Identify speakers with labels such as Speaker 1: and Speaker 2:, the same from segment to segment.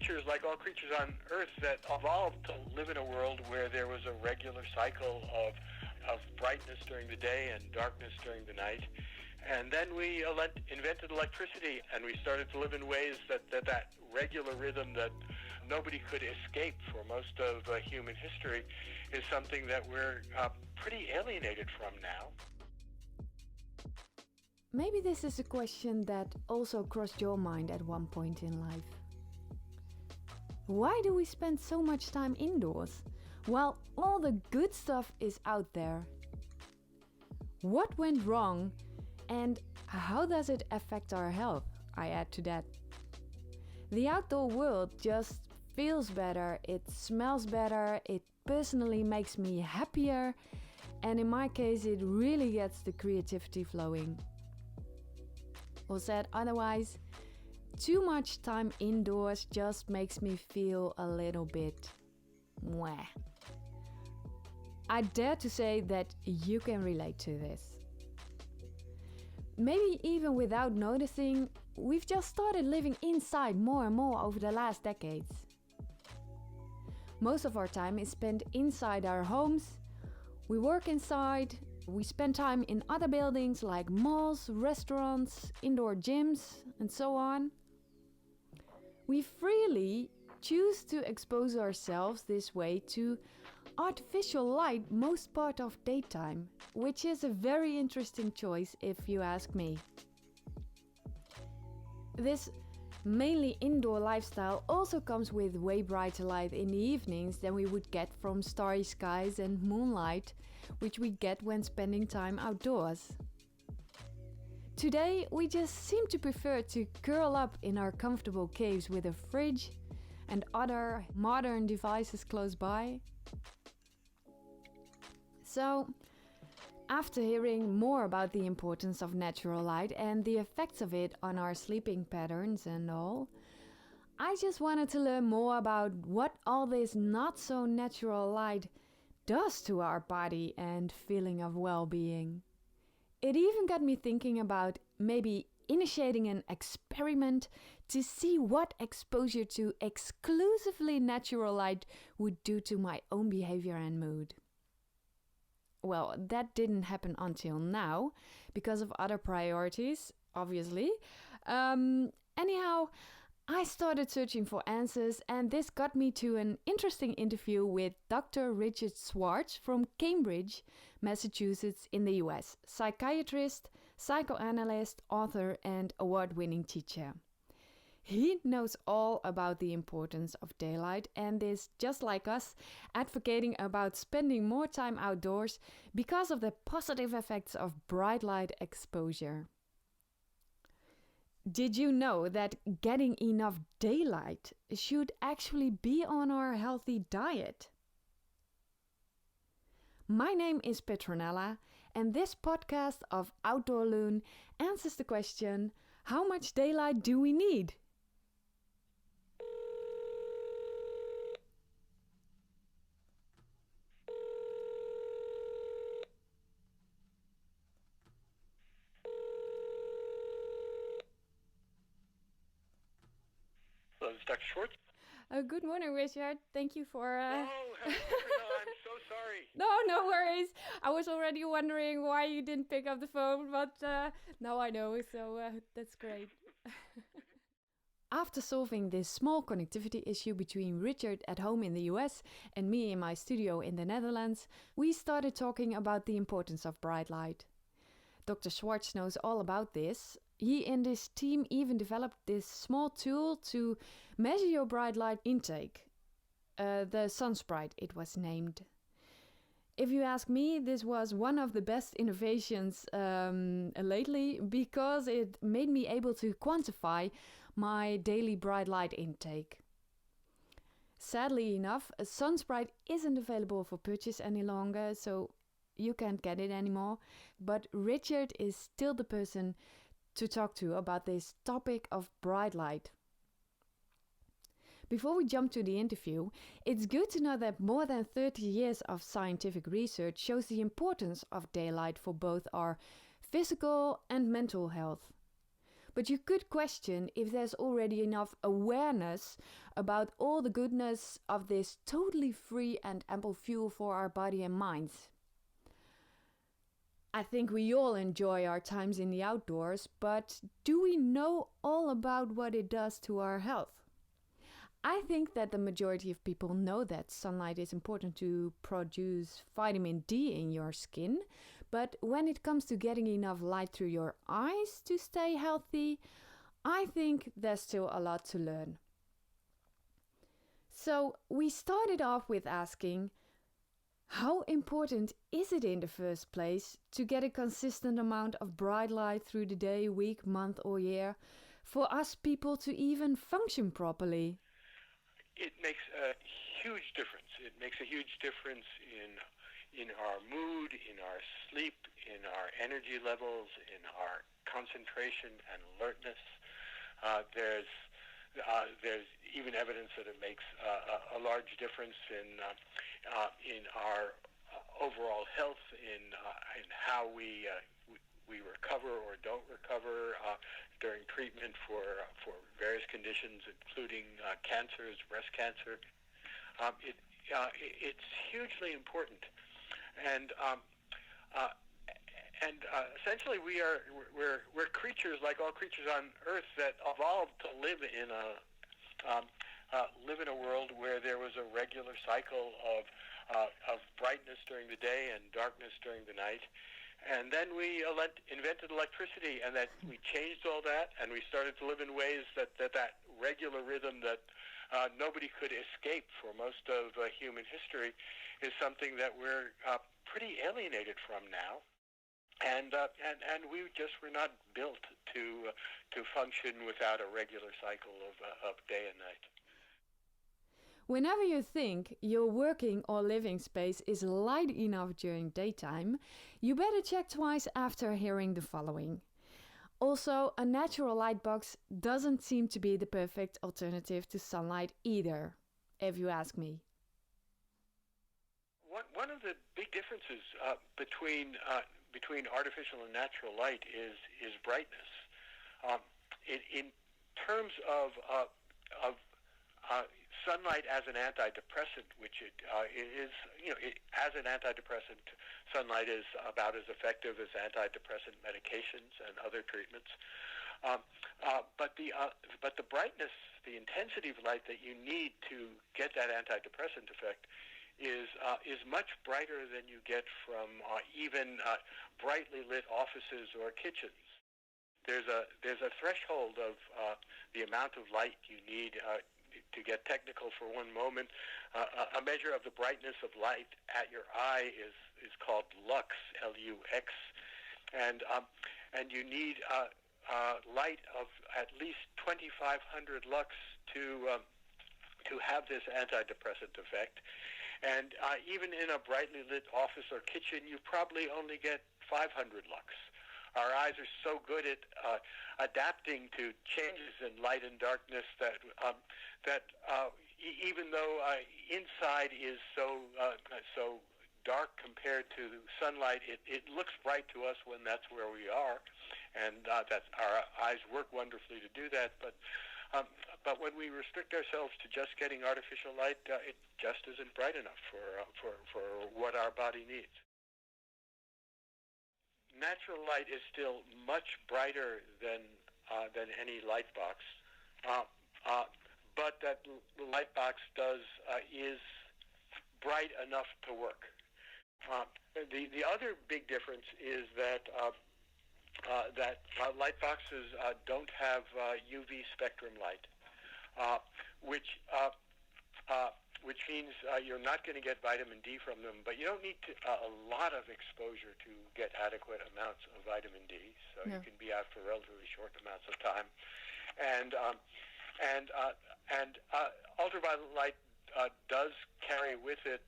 Speaker 1: creatures, like all creatures on Earth, that evolved to live in a world where there was a regular cycle of brightness during the day and darkness during the night. And then we invented electricity, and we started to live in ways that regular rhythm that nobody could escape for most of human history is something that we're pretty alienated from now.
Speaker 2: Maybe this is a question that also crossed your mind at one point in life. Why do we spend so much time indoors? Well, all the good stuff is out there. What went wrong, and how does it affect our health? I add to that. The outdoor world just feels better, it smells better, it personally makes me happier, and in my case it really gets the creativity flowing. Or said otherwise, too much time indoors just makes me feel a little bit mwah. I dare to say that you can relate to this. Maybe even without noticing, we've just started living inside more and more over the last decades. Most of our time is spent inside our homes. We work inside. We spend time in other buildings like malls, restaurants, indoor gyms, and so on. We freely choose to expose ourselves this way to artificial light most part of daytime, which is a very interesting choice if you ask me. This mainly indoor lifestyle also comes with way brighter light in the evenings than we would get from starry skies and moonlight, which we get when spending time outdoors. Today we just seem to prefer to curl up in our comfortable caves with a fridge and other modern devices close by. So, after hearing more about the importance of natural light and the effects of it on our sleeping patterns and all, I just wanted to learn more about what all this not so natural light does to our body and feeling of well-being. It even got me thinking about maybe initiating an experiment to see what exposure to exclusively natural light would do to my own behavior and mood. Well, that didn't happen until now, because of other priorities, obviously. Anyhow, I started searching for answers, and this got me to an interesting interview with Doctor Richard Schwartz from Cambridge, Massachusetts in the US, psychiatrist, psychoanalyst, author, and award-winning teacher. He knows all about the importance of daylight and is, just like us, advocating about spending more time outdoors because of the positive effects of bright light exposure. Did you know that getting enough daylight should actually be on our healthy diet? My name is Petronella, and this podcast of Outdoor Loon answers the question, how much daylight do we need?
Speaker 1: Hello, this is Dr. Schwartz.
Speaker 2: Good morning, Richard. Thank you for...
Speaker 1: Oh, no, I'm so sorry.
Speaker 2: No worries. I was already wondering why you didn't pick up the phone, but now I know, so that's great. After solving this small connectivity issue between Richard at home in the US and me in my studio in the Netherlands, we started talking about the importance of bright light. Dr. Schwartz knows all about this. He and his team even developed this small tool to measure your bright light intake. The SunSprite, it was named. If you ask me, this was one of the best innovations lately because it made me able to quantify my daily bright light intake. Sadly enough, a SunSprite isn't available for purchase any longer, so you can't get it anymore. But Richard is still the person to talk to about this topic of bright light. Before we jump to the interview, it's good to know that more than 30 years of scientific research shows the importance of daylight for both our physical and mental health. But you could question if there's already enough awareness about all the goodness of this totally free and ample fuel for our body and mind. I think we all enjoy our times in the outdoors, but do we know all about what it does to our health? I think that the majority of people know that sunlight is important to produce vitamin D in your skin, but when it comes to getting enough light through your eyes to stay healthy, I think there's still a lot to learn. So we started off with asking, how important is it in the first place to get a consistent amount of bright light through the day, week, month or year for us people to even function properly?
Speaker 1: It makes a huge difference. It makes a huge difference in our mood, in our sleep, in our energy levels, in our concentration and alertness. There's even evidence that it makes a large difference in our overall health, in how we recover or don't recover during treatment for various conditions, including cancers, breast cancer. It's hugely important, and essentially we're creatures like all creatures on Earth that evolved to live in a world where there was a regular cycle of brightness during the day and darkness during the night. And then we invented electricity, and that we changed all that, and we started to live in ways that regular rhythm that nobody could escape for most of human history is something that we're pretty alienated from now. And we just were not built to function without a regular cycle of day and night.
Speaker 2: Whenever you think your working or living space is light enough during daytime, you better check twice after hearing the following. Also, a natural light box doesn't seem to be the perfect alternative to sunlight either, if you ask me.
Speaker 1: One of the big differences between artificial and natural light is brightness. In terms of sunlight as an antidepressant, which it is, as an antidepressant, sunlight is about as effective as antidepressant medications and other treatments. But the brightness, the intensity of light that you need to get that antidepressant effect is much brighter than you get from even brightly lit offices or kitchens. There's a threshold of the amount of light you need. To get technical for one moment, a measure of the brightness of light at your eye is called lux, L-U-X, and you need light of at least 2,500 lux to have this antidepressant effect. And even in a brightly lit office or kitchen, you probably only get 500 lux. Our eyes are so good at adapting to changes in light and darkness that even though inside is so dark compared to sunlight, it looks bright to us when that's where we are, and that our eyes work wonderfully to do that. But when we restrict ourselves to just getting artificial light, it just isn't bright enough for what our body needs. Natural light is still much brighter than any light box, but that light box is bright enough to work. The other big difference is that light boxes don't have UV spectrum light, which means you're not going to get vitamin D from them, but you don't need a lot of exposure to get adequate amounts of vitamin D. So you can be out for relatively short amounts of time, and ultraviolet light does carry with it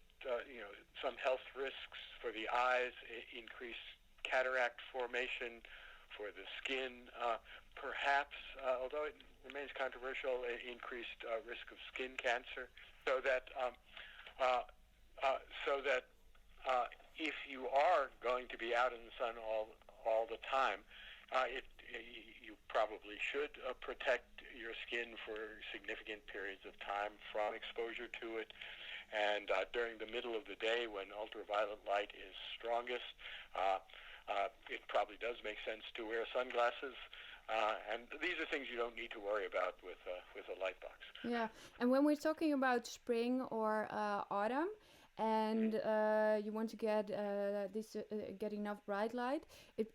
Speaker 1: some health risks for the eyes, increased cataract formation for the skin, perhaps, although it remains controversial, increased risk of skin cancer. So that if you are going to be out in the sun all the time, you probably should protect your skin for significant periods of time from exposure to it. And during the middle of the day, when ultraviolet light is strongest, it probably does make sense to wear sunglasses. And these are things you don't need to worry about with a light box.
Speaker 2: Yeah, and when we're talking about spring or autumn, and you want to get get enough bright light, it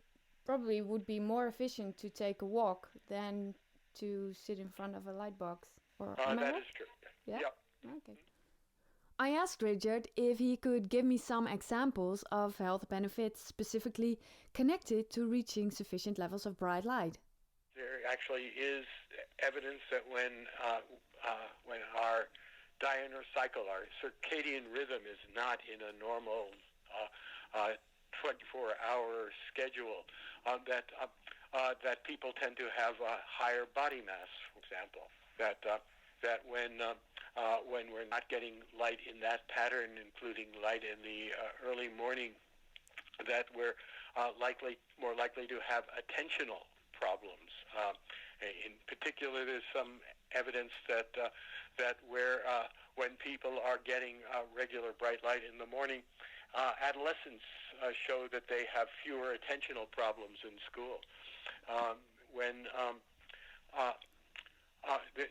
Speaker 2: probably would be more efficient to take a walk than to sit in front of a light box. Or
Speaker 1: that is true.
Speaker 2: Yeah.
Speaker 1: Yep.
Speaker 2: Okay. I asked Richard if he could give me some examples of health benefits specifically connected to reaching sufficient levels of bright light.
Speaker 1: There actually is evidence that when our diurnal cycle, our circadian rhythm, is not in a normal 24-hour schedule, that people tend to have a higher body mass, for example. That when we're not getting light in that pattern, including light in the early morning, that we're more likely to have attentional problems. In particular, there's some evidence that when people are getting regular bright light in the morning, adolescents show that they have fewer attentional problems in school.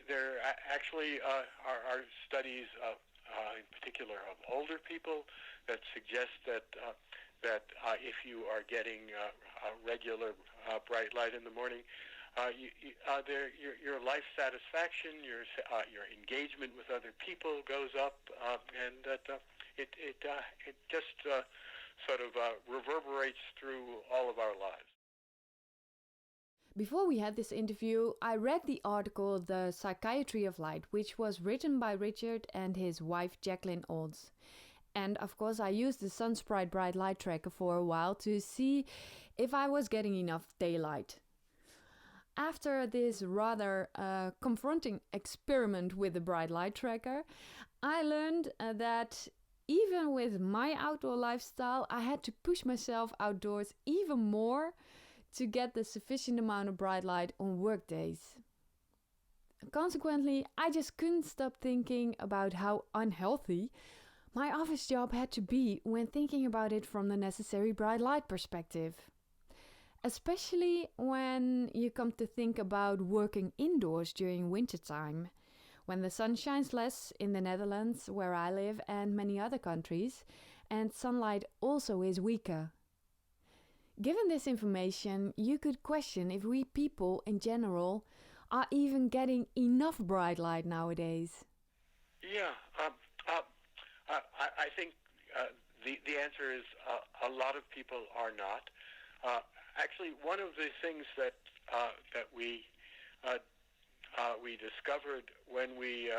Speaker 1: There actually are studies, in particular of older people, that suggest that if you are getting regular bright light in the morning, your life satisfaction, your engagement with other people goes up, and that it just sort of reverberates through all of our lives.
Speaker 2: Before we had this interview, I read the article The Psychiatry of Light, which was written by Richard and his wife Jacqueline. And of course I used the SunSprite bright light tracker for a while to see if I was getting enough daylight. After this rather confronting experiment with the bright light tracker, I learned that even with my outdoor lifestyle, I had to push myself outdoors even more to get the sufficient amount of bright light on work days. Consequently, I just couldn't stop thinking about how unhealthy my office job had to be when thinking about it from the necessary bright light perspective. Especially when you come to think about working indoors during wintertime, when the sun shines less in the Netherlands, where I live, and many other countries, and sunlight also is weaker. Given this information, you could question if we people in general are even getting enough bright light nowadays.
Speaker 1: Yeah, I think the answer is a lot of people are not. Actually, one of the things that we discovered when we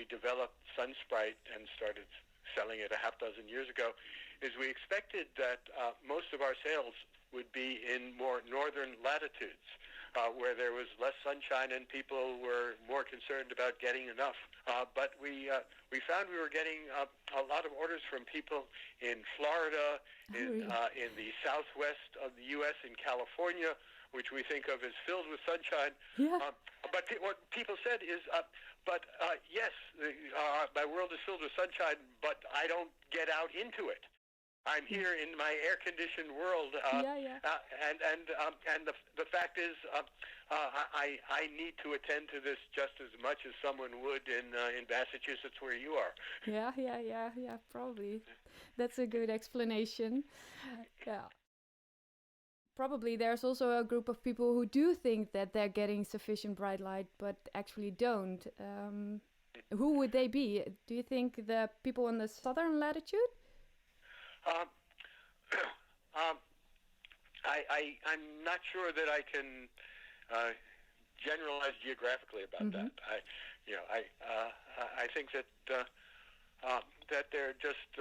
Speaker 1: developed SunSprite and started selling it a half dozen years ago is we expected that most of our sales would be in more northern latitudes, where there was less sunshine and people were more concerned about getting enough. But we found we were getting a lot of orders from people in Florida, in the southwest of the U.S., in California, which we think of as filled with sunshine.
Speaker 2: Yeah.
Speaker 1: But what people said is, yes, my world is filled with sunshine, but I don't get out into it. I'm here in my air-conditioned world, and the fact is, I need to attend to this just as much as someone would in Massachusetts, where you are.
Speaker 2: Yeah, probably. That's a good explanation. Yeah. Probably there's also a group of people who do think that they're getting sufficient bright light, but actually don't. Who would they be? Do you think the people in the southern latitude?
Speaker 1: I'm not sure that I can generalize geographically about that. I think that that they're just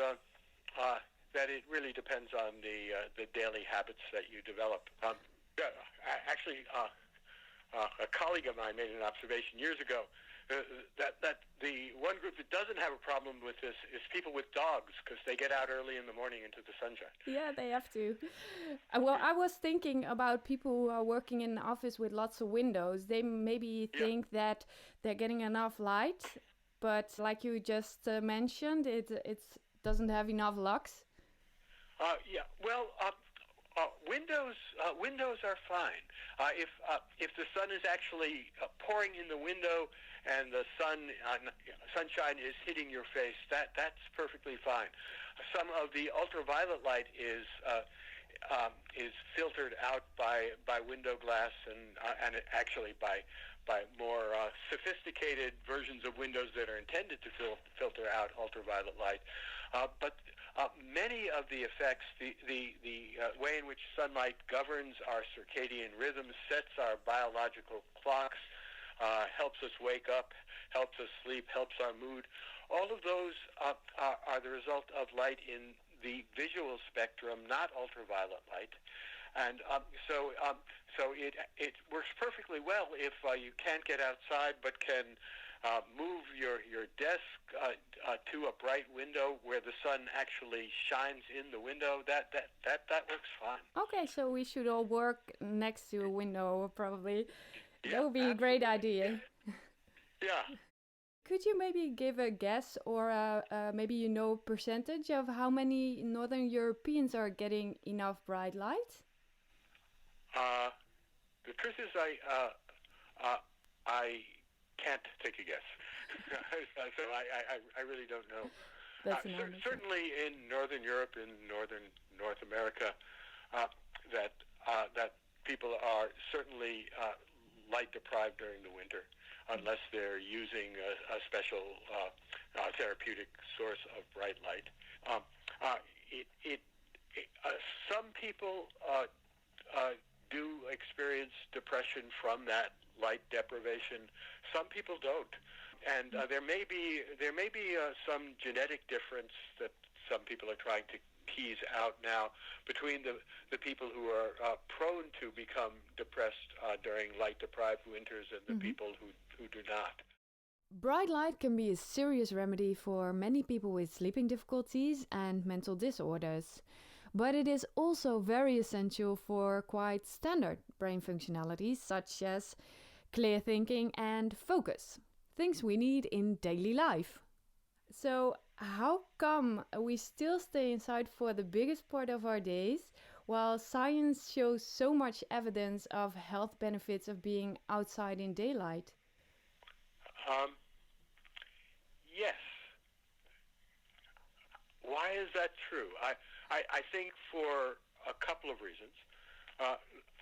Speaker 1: that it really depends on the daily habits that you develop. Actually, a colleague of mine made an observation years ago that the one group that doesn't have a problem with this is people with dogs, because they get out early in the morning into the sunshine.
Speaker 2: Yeah, they have to. Well, I was thinking about people who are working in an office with lots of windows. They maybe think that they're getting enough light, but like you just mentioned, it doesn't have enough lux.
Speaker 1: Well, windows are fine. If the sun is actually pouring in the window and the sunshine is hitting your face, that's perfectly fine. Some of the ultraviolet light is filtered out by window glass and actually by more sophisticated versions of windows that are intended to filter out ultraviolet light. But many of the effects, the way in which sunlight governs our circadian rhythms, sets our biological clocks, helps us wake up, helps us sleep, helps our mood, all of those are the result of light in the visual spectrum, not ultraviolet light. And so it works perfectly well if you can't get outside but can move your desk to a bright window where the sun actually shines in the window. That works fine.
Speaker 2: Okay, so we should all work next to a window, probably.
Speaker 1: Yeah,
Speaker 2: that would be a great idea.
Speaker 1: Yeah.
Speaker 2: Could you maybe give a guess or maybe percentage of how many Northern Europeans are getting enough bright light?
Speaker 1: The truth is, I can't take a guess. So I really don't know. Certainly in Northern Europe, in North America, that people are certainly light deprived during the winter, unless they're using a special therapeutic source of bright light. Some people do experience depression from that light deprivation. Some people don't, and there may be some genetic difference that some people are trying to tease out now between the people who are prone to become depressed during light-deprived winters and the people who do not.
Speaker 2: Bright light can be a serious remedy for many people with sleeping difficulties and mental disorders. But it is also very essential for quite standard brain functionalities such as clear thinking and focus, things we need in daily life. So how come we still stay inside for the biggest part of our days while science shows so much evidence of health benefits of being outside in daylight?
Speaker 1: Yes. Why is that true? I think for a couple of reasons.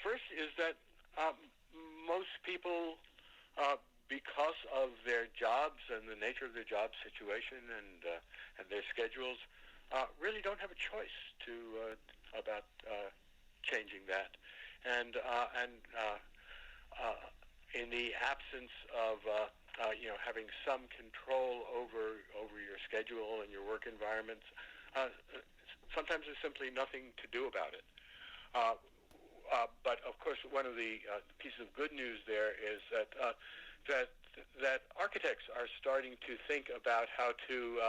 Speaker 1: First is that most people, because of their jobs and the nature of their job situation and their schedules, really don't have a choice about changing that. And in the absence of having some control over your schedule and your work environments, sometimes there's simply nothing to do about it. But of course, one of the pieces of good news there is that architects are starting to think about how to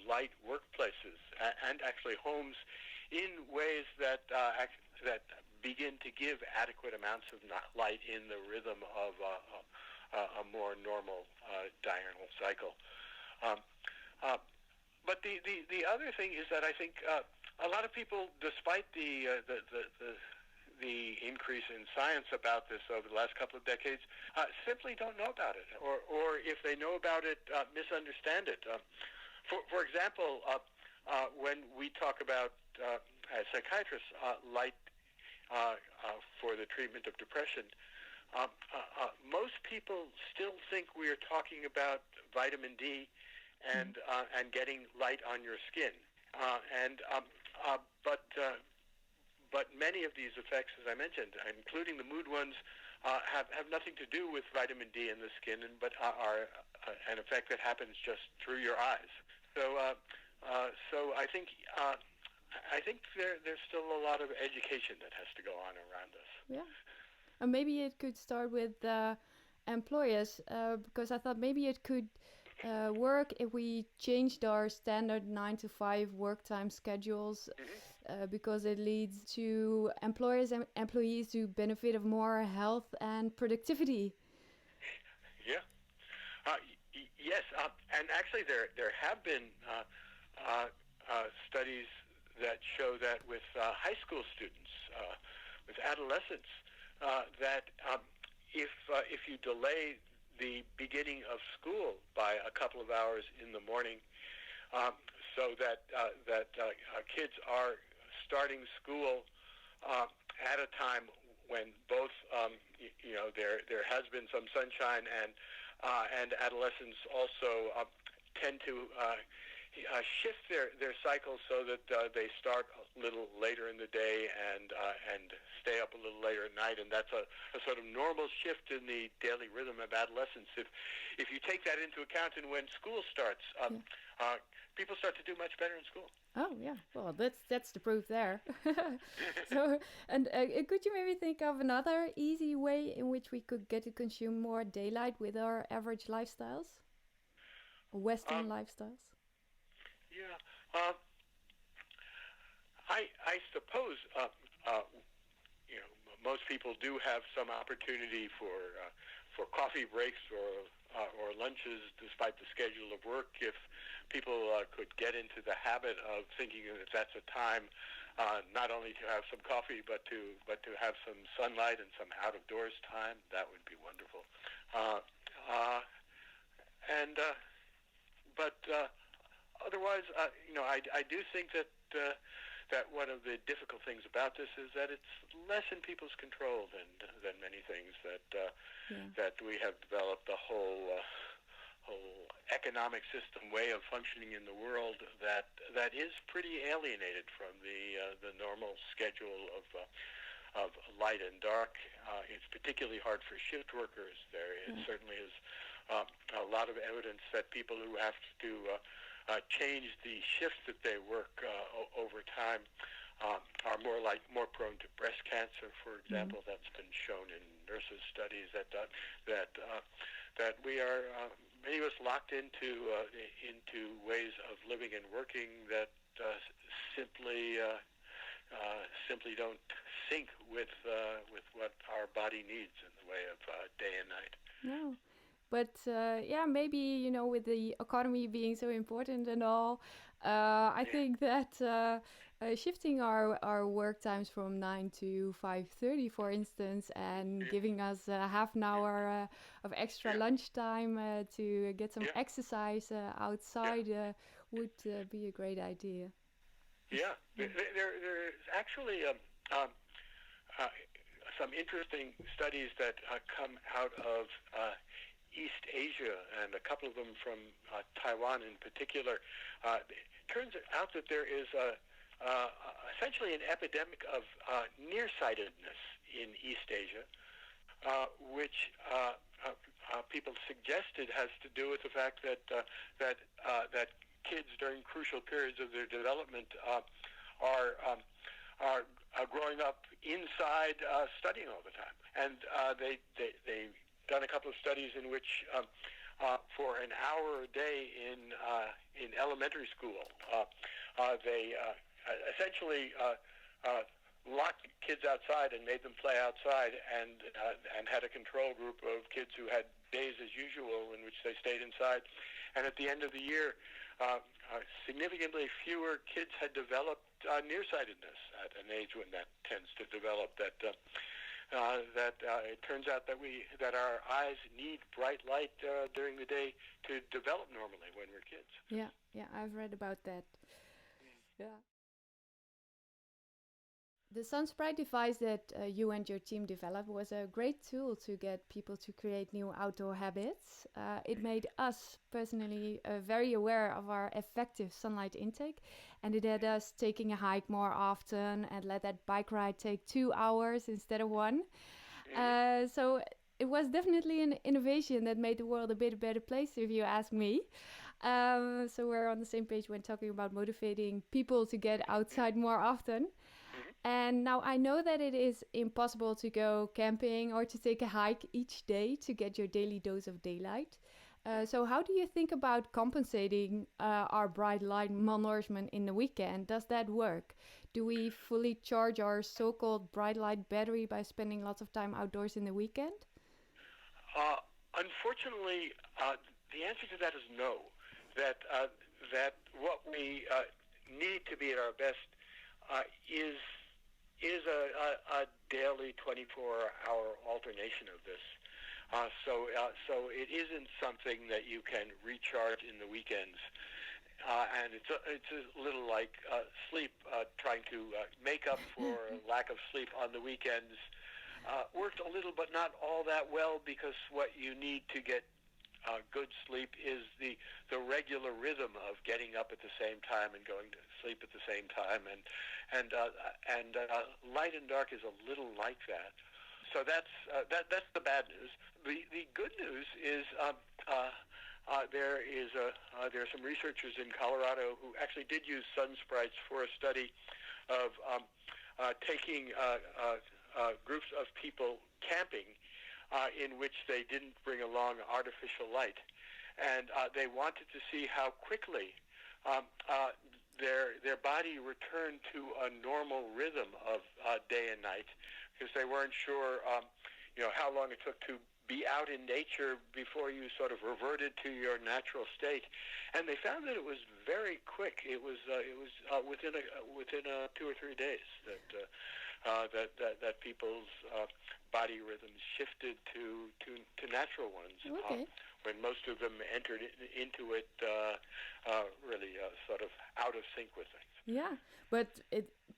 Speaker 1: light workplaces and actually homes in ways that begin to give adequate amounts of light in the rhythm of a more normal diurnal cycle. But the other thing is that I think a lot of people, despite the increase in science about this over the last couple of decades, simply don't know about it, or if they know about it, misunderstand it. For example, when we talk about, as psychiatrists, light for the treatment of depression, most people still think we are talking about vitamin D and getting light on your skin, but many of these effects, as I mentioned, including the mood ones, have nothing to do with vitamin D in the skin, but are an effect that happens just through your eyes. So I think there's still a lot of education that has to go on around this.
Speaker 2: Yeah, and maybe it could start with employers because I thought maybe it could work if we changed our standard 9 to 5 work time schedules because it leads to employers and employees to benefit of more health and productivity.
Speaker 1: Yeah. Yes, and actually there have been studies that show that with high school students, with adolescents, that if you delay the beginning of school by a couple of hours in the morning, so that kids are starting school at a time when both there has been some sunshine and adolescents also tend to shift their cycles so that they start a little later in the day and stay up a little later at night, and that's a sort of normal shift in the daily rhythm of adolescence. If you take that into account, and when school starts, people start to do much better in school.
Speaker 2: Oh yeah, well that's the proof there. So, and could you maybe think of another easy way in which we could get to consume more daylight with our average lifestyles, Western lifestyles?
Speaker 1: Yeah, I suppose most people do have some opportunity for coffee breaks or lunches, despite the schedule of work. If people could get into the habit of thinking that that's a time not only to have some coffee but to have some sunlight and some out of doors time, that would be wonderful. Otherwise, I do think that one of the difficult things about this is that it's less in people's control than many things. That we have developed a whole economic system way of functioning in the world that is pretty alienated from the normal schedule of light and dark. It's particularly hard for shift workers. There certainly is a lot of evidence that people who have to change the shifts that they work over time are more prone to breast cancer, for example. That's been shown in nurses' studies that we are many of us locked into ways of living and working that simply don't sync with what our body needs in the way of day and night.
Speaker 2: No. But maybe, with the economy being so important and all, I think that shifting our work times from 9 to 5:30, for instance, and giving us half an hour of extra lunchtime to get some exercise outside would be a great idea.
Speaker 1: Yeah, there's actually some interesting studies that come out of East Asia, and a couple of them from Taiwan in particular. It turns out that there is essentially an epidemic of nearsightedness in East Asia, which people suggested has to do with the fact that kids during crucial periods of their development are growing up inside studying all the time, and they've done a couple of studies in which for an hour a day in elementary school they essentially locked kids outside and made them play outside, and had a control group of kids who had days as usual in which they stayed inside. And at the end of the year, significantly fewer kids had developed nearsightedness at an age when that tends to develop. It turns out that our eyes need bright light during the day to develop normally when we're kids.
Speaker 2: Yeah, I've read about that. Yeah. The SunSprite device that you and your team developed was a great tool to get people to create new outdoor habits. It made us personally very aware of our effective sunlight intake, and it had us taking a hike more often and let that bike ride take 2 hours instead of 1. So it was definitely an innovation that made the world a bit better place, if you ask me. So we're on the same page when talking about motivating people to get outside more often. And now I know that it is impossible to go camping or to take a hike each day to get your daily dose of daylight. So how do you think about compensating our bright light malnourishment in the weekend? Does that work? Do we fully charge our so-called bright light battery by spending lots of time outdoors in the weekend?
Speaker 1: Unfortunately, the answer to that is no. That what we need to be at our best is a daily 24-hour alternation of this. So it isn't something that you can recharge in the weekends, and it's a little like sleep. Trying to make up for lack of sleep on the weekends worked a little, but not all that well, because what you need to get good sleep is the regular rhythm of getting up at the same time and going to sleep at the same time, and light and dark is a little like that. So that's the bad news. The good news is there are some researchers in Colorado who actually did use SunSprites for a study of taking groups of people camping in which they didn't bring along artificial light, and they wanted to see how quickly their body returned to a normal rhythm of day and night, because they weren't sure, how long it took to be out in nature before you sort of reverted to your natural state, and they found that it was very quick. It was within 2 or 3 days that people's body rhythms shifted to natural ones.
Speaker 2: Okay.
Speaker 1: When most of them entered into it really sort of out of sync with things.
Speaker 2: Yeah, but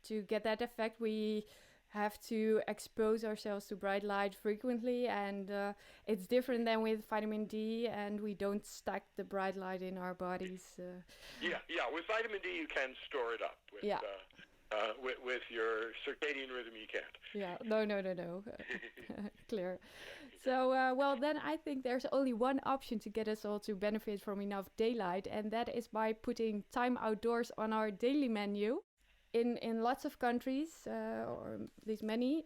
Speaker 2: to get that effect, we have to expose ourselves to bright light frequently, and it's different than with vitamin D, and we don't stack the bright light in our bodies.
Speaker 1: Yeah. With vitamin D, you can store it up. With your circadian rhythm, you can't.
Speaker 2: Yeah, no. Clear. So, well, then I think there's only one option to get us all to benefit from enough daylight, and that is by putting time outdoors on our daily menu. In lots of countries, or at least many,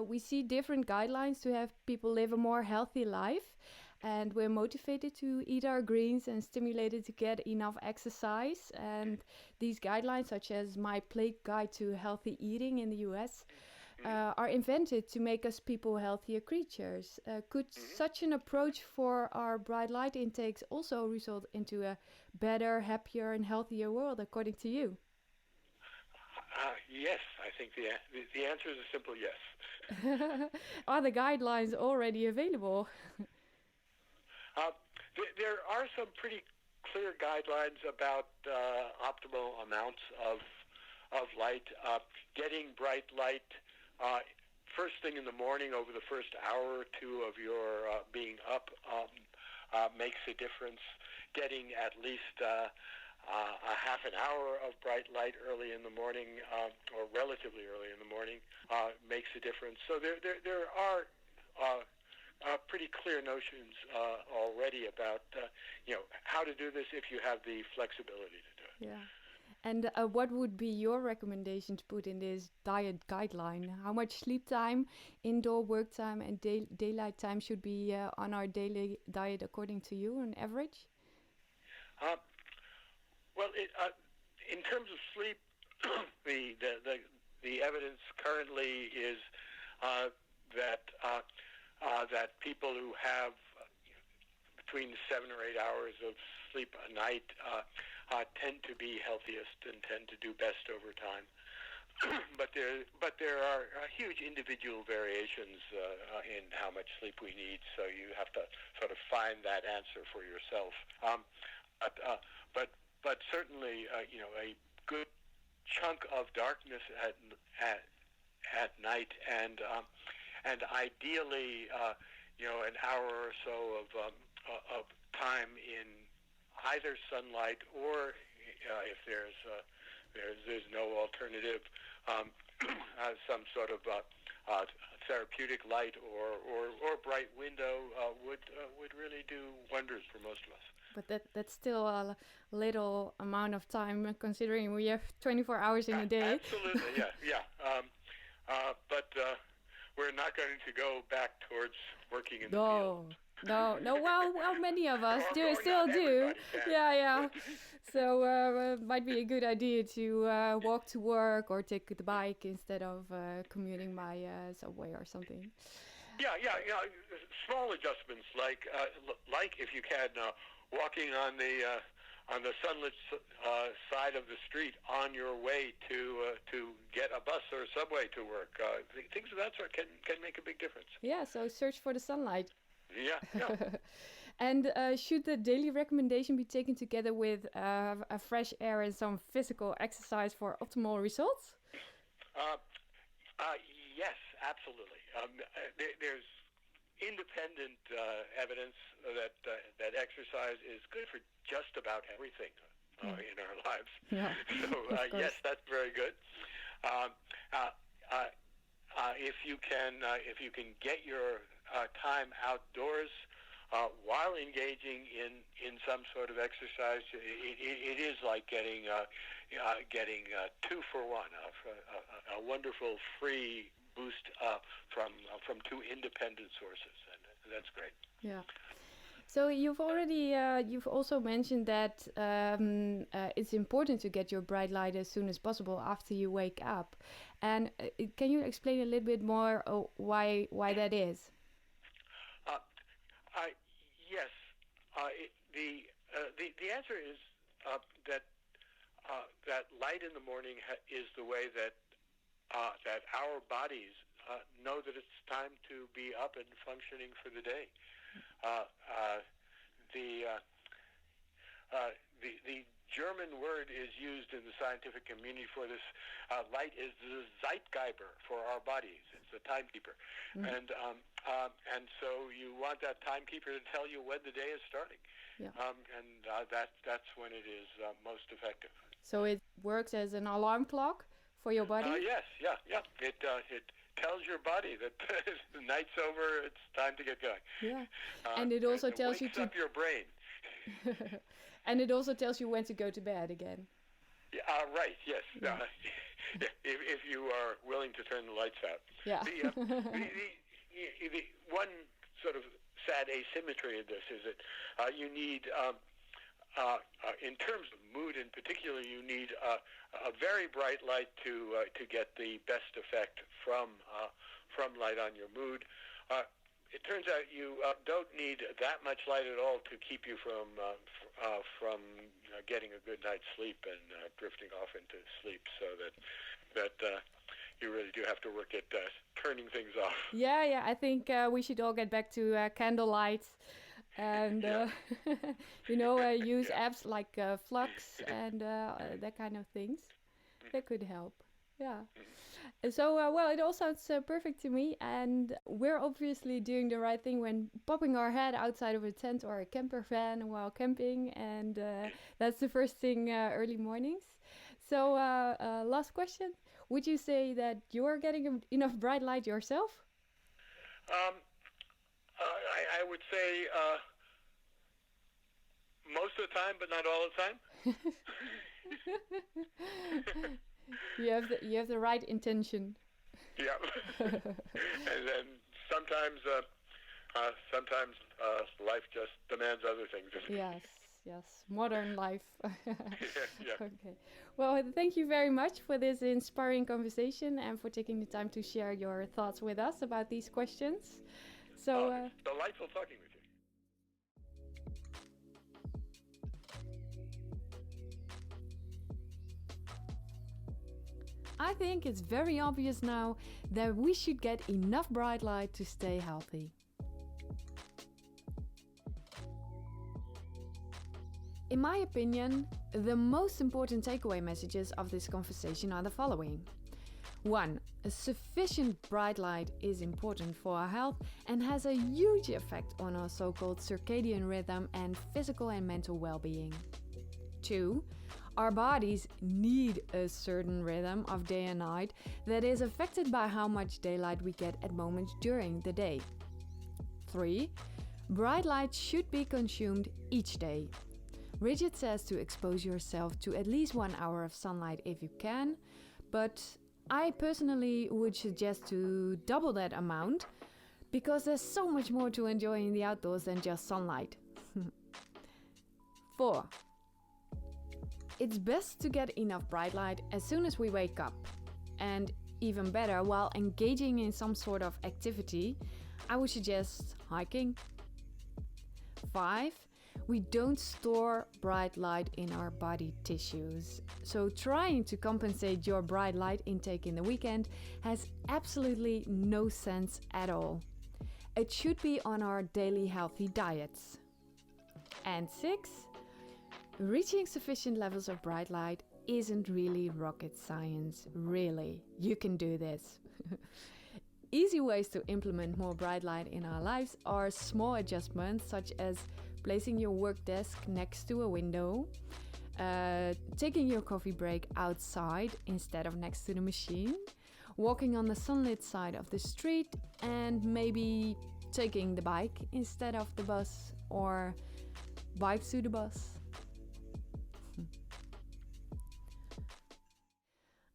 Speaker 2: we see different guidelines to have people live a more healthy life. And we're motivated to eat our greens and stimulated to get enough exercise. And these guidelines, such as My Plate Guide to Healthy Eating in the US, are invented to make us people healthier creatures. Could such an approach for our bright light intakes also result into a better, happier, and healthier world, according to you?
Speaker 1: Yes, I think the answer is a simple yes.
Speaker 2: Are the guidelines already available?
Speaker 1: There are some pretty clear guidelines about optimal amounts of light. Getting bright light first thing in the morning over the first hour or two of your being up makes a difference. Getting at least a half an hour of bright light early in the morning, or relatively early in the morning, makes a difference. So there are pretty clear notions already about how to do this if you have the flexibility to do it.
Speaker 2: Yeah. And what would be your recommendation to put in this diet guideline? How much sleep time, indoor work time, and daylight time should be on our daily diet according to you, on average?
Speaker 1: Well, in terms of sleep, the evidence currently is that people who have between 7 or 8 hours of sleep a night tend to be healthiest and tend to do best over time. But there are huge individual variations in how much sleep we need, so you have to sort of find that answer for yourself. But certainly, a good chunk of darkness at night, and ideally, an hour or so of time in either sunlight, or if there's no alternative, some sort of therapeutic light or bright window would really do wonders for most of us.
Speaker 2: But that's still a little amount of time, considering we have 24 hours in a day.
Speaker 1: Absolutely, yeah. but we're not going to go back towards working in the
Speaker 2: No,
Speaker 1: field.
Speaker 2: no. Well, many of us
Speaker 1: Or
Speaker 2: still
Speaker 1: not
Speaker 2: do.
Speaker 1: everybody can.
Speaker 2: Yeah. So might be a good idea to walk to work or take the bike instead of commuting by subway or something.
Speaker 1: Yeah. Small adjustments like if you can walking on the sunlit side of the street on your way to get a bus or a subway to work. Things of that sort can make a big difference.
Speaker 2: Yeah. So search for the sunlight.
Speaker 1: Yeah.
Speaker 2: And should the daily recommendation be taken together with a fresh air and some physical exercise for optimal results?
Speaker 1: Yes, absolutely. There's independent evidence that exercise is good for just about everything in our lives.
Speaker 2: Yeah,
Speaker 1: so yes, that's very good. If you can get your time outdoors while engaging in some sort of exercise, it is like getting 2 for 1, a wonderful free boost from 2 independent sources, and that's great.
Speaker 2: Yeah. So you've also mentioned that it's important to get your bright light as soon as possible after you wake up. And can you explain a little bit more why that is?
Speaker 1: Yes. The answer is that light in the morning is the way that our bodies know that it's time to be up and functioning for the day. The German word is used in the scientific community for this. Light is the Zeitgeber for our bodies. It's a timekeeper, and so you want that timekeeper to tell you when the day is starting, that's when it is most effective.
Speaker 2: So it works as an alarm clock for your body?
Speaker 1: Yes. It tells your body that the night's over, it's time to get going.
Speaker 2: Yeah, and it also tells you to
Speaker 1: wakes up your brain.
Speaker 2: And it also tells you when to go to bed again.
Speaker 1: Right. Yes.
Speaker 2: Yeah.
Speaker 1: If you are willing to turn the lights out.
Speaker 2: Yeah.
Speaker 1: The one sort of sad asymmetry in this is that you need, in terms of mood in particular, you need a very bright light to get the best effect from light on your mood. It turns out you don't need that much light at all to keep you from getting a good night's sleep and drifting off into sleep. So that you really do have to work at turning things off.
Speaker 2: Yeah. I think we should all get back to candlelight and use apps like Flux and that kind of things. That could help. Yeah. So, it all sounds perfect to me, and we're obviously doing the right thing when popping our head outside of a tent or a camper van while camping, and that's the first thing early mornings. So, last question. Would you say that you're getting enough bright light yourself?
Speaker 1: I would say most of the time, but not all the time.
Speaker 2: You have the right intention.
Speaker 1: Yeah. And then sometimes life just demands other things.
Speaker 2: Yes. Modern life.
Speaker 1: Yeah.
Speaker 2: Okay. Well, thank you very much for this inspiring conversation and for taking the time to share your thoughts with us about these questions. So
Speaker 1: it's delightful talking with you.
Speaker 2: I think it's very obvious now that we should get enough bright light to stay healthy. In my opinion, the most important takeaway messages of this conversation are the following. 1. A sufficient bright light is important for our health and has a huge effect on our so-called circadian rhythm and physical and mental well-being. 2. Our bodies need a certain rhythm of day and night that is affected by how much daylight we get at moments during the day. 3. Bright light should be consumed each day. Richard says to expose yourself to at least 1 hour of sunlight if you can, but I personally would suggest to double that amount because there's so much more to enjoy in the outdoors than just sunlight. 4. It's best to get enough bright light as soon as we wake up. And even better, while engaging in some sort of activity, I would suggest hiking. 5. We don't store bright light in our body tissues. So trying to compensate your bright light intake in the weekend has absolutely no sense at all. It should be on our daily healthy diets. And 6. Reaching sufficient levels of bright light isn't really rocket science, really. You can do this. Easy ways to implement more bright light in our lives are small adjustments such as placing your work desk next to a window, taking your coffee break outside instead of next to the machine, walking on the sunlit side of the street, and maybe taking the bike instead of the bus or bike to the bus.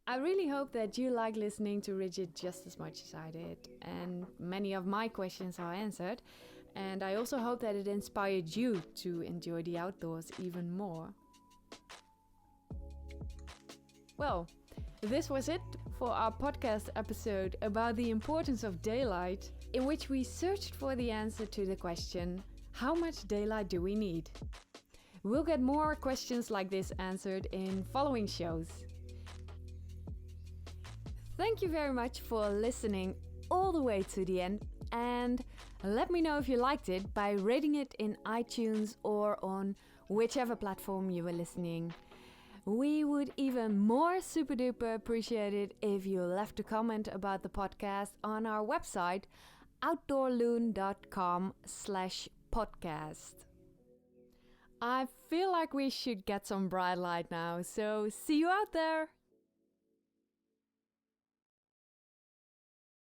Speaker 2: I really hope that you like listening to Richard just as much as I did, and many of my questions are answered, and I also hope that it inspired you to enjoy the outdoors even more. Well, this was it for our podcast episode about the importance of daylight, in which we searched for the answer to the question, how much daylight do we need? We'll get more questions like this answered in following shows. Thank you very much for listening all the way to the end, and let me know if you liked it by rating it in iTunes or on whichever platform you were listening. We would even more super duper appreciate it if you left a comment about the podcast on our website outdoorloon.com/podcast. I feel like we should get some bright light now, so see you out there!